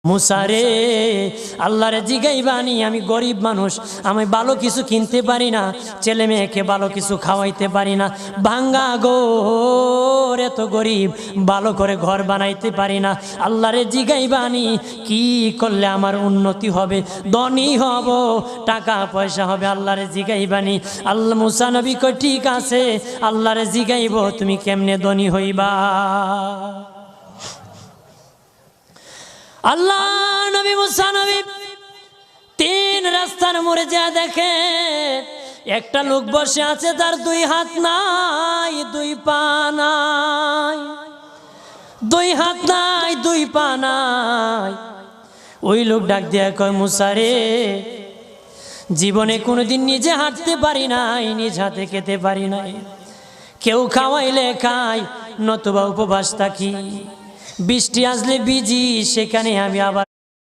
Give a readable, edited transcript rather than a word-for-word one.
মুসারে আল্লাহরে জিগাইবানি, আমি গরিব মানুষ, আমি ভালো কিছু কিনতে পারি না, ছেলে মেয়েকে ভালো কিছু খাওয়াইতে পারি না, ভাঙ্গা ঘর, এত গরিব, ভালো করে ঘর বানাইতে পারি না। আল্লাহরে জিগাইবানি কি করলে আমার উন্নতি হবে, ধনী হব, টাকা পয়সা হবে। আল্লাহরে জিগাইবানি। আল্লাহ মুসা নবী কই ঠিক আছে, আল্লাহরে জিগাইব তুমি কেমনে ধনী হইবা। আল্লাহ নবী মুসা নবী তিন রাস্তার মোড়ে যা দেখে একটা লোক বসে আছে, তার দুই হাত নাই, দুই পা নাই, দুই হাত নাই, দুই পা নাই। ওই লোক ডাক দিয়া কয়, মুসা রে, জীবনে কোনোদিন নিজে হাঁটতে পারি নাই, নিজ হাতে খেতে পারি নাই, কেউ খাওয়াইলে খাই, নতুবা উপবাস থাকি, বৃষ্টি আসলে ভিজি, সেখানে আমি আবার